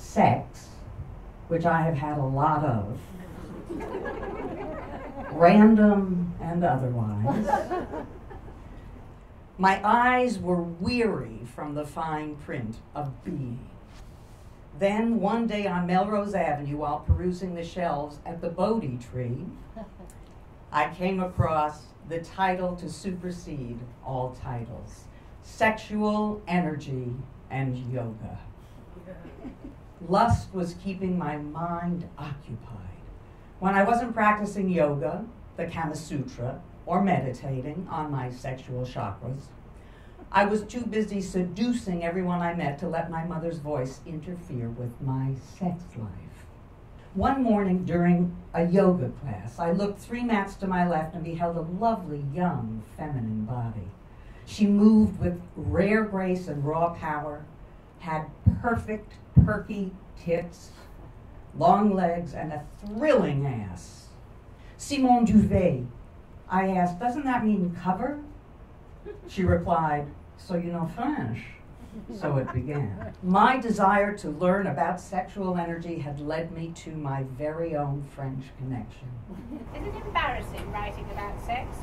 sex, which I have had a lot of, random and otherwise. My eyes were weary from the fine print of being. Then one day on Melrose Avenue, while perusing the shelves at the Bodhi Tree, I came across the title to supersede all titles, Sexual Energy and Yoga. Lust was keeping my mind occupied. When I wasn't practicing yoga, the Kama Sutra, or meditating on my sexual chakras, I was too busy seducing everyone I met to let my mother's voice interfere with my sex life. One morning during a yoga class, I looked 3 mats to my left and beheld a lovely, young, feminine body. She moved with rare grace and raw power, had perfect, perky tits, long legs, and a thrilling ass. Simone Duvet, I asked, doesn't that mean cover? She replied, so you know French. So it began. My desire to learn about sexual energy had led me to my very own French connection. Is it embarrassing writing about sex?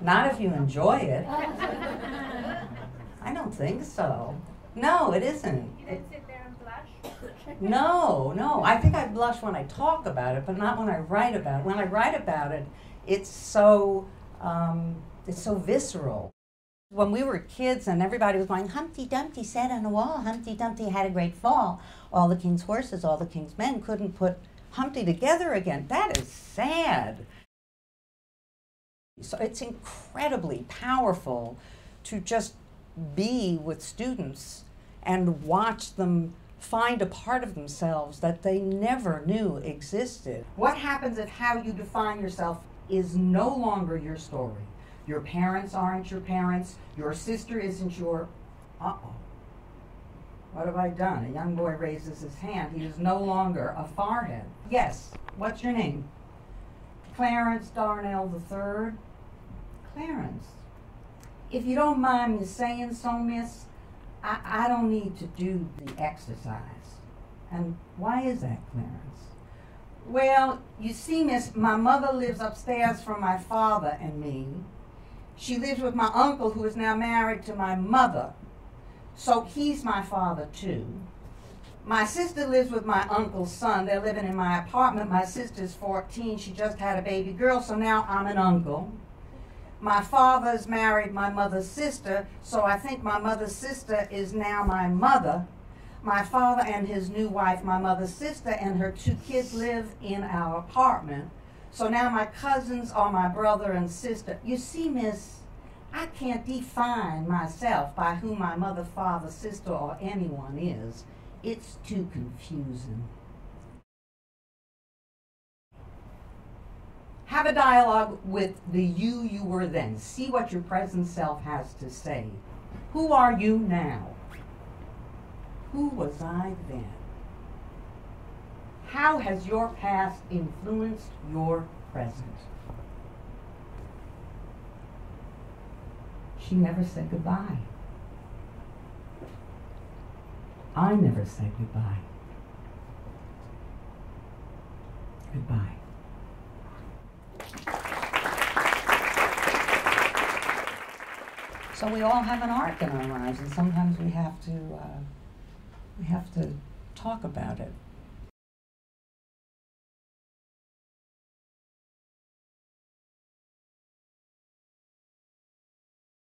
Not if you enjoy it. I don't think so. No, it isn't. You don't sit there and blush? No. I think I blush when I talk about it, but not when I write about it. When I write about it, it's so visceral. When we were kids and everybody was going, Humpty Dumpty sat on a wall, Humpty Dumpty had a great fall. All the king's horses, all the king's men couldn't put Humpty together again. That is sad. So it's incredibly powerful to just be with students and watch them find a part of themselves that they never knew existed. What happens if how you define yourself is no longer your story? Your parents aren't your parents, your sister isn't your... Uh-oh. What have I done? A young boy raises his hand. He is no longer a farhead. Yes, what's your name? Clarence Darnell III. Clarence. If you don't mind me saying so, miss, I don't need to do the exercise. And why is that, Clarence? Well, you see, miss, my mother lives upstairs from my father and me. She lives with my uncle, who is now married to my mother. So he's my father, too. My sister lives with my uncle's son. They're living in my apartment. My sister's 14. She just had a baby girl, so now I'm an uncle. My father's married my mother's sister, so I think my mother's sister is now my mother. My father and his new wife, my mother's sister, and her 2 kids live in our apartment. So now my cousins are my brother and sister. You see, miss, I can't define myself by who my mother, father, sister, or anyone is. It's too confusing. Have a dialogue with the you were then. See what your present self has to say. Who are you now? Who was I then? How has your past influenced your present? She never said goodbye. I never said goodbye. Goodbye. So we all have an arc in our lives, and sometimes we have to talk about it.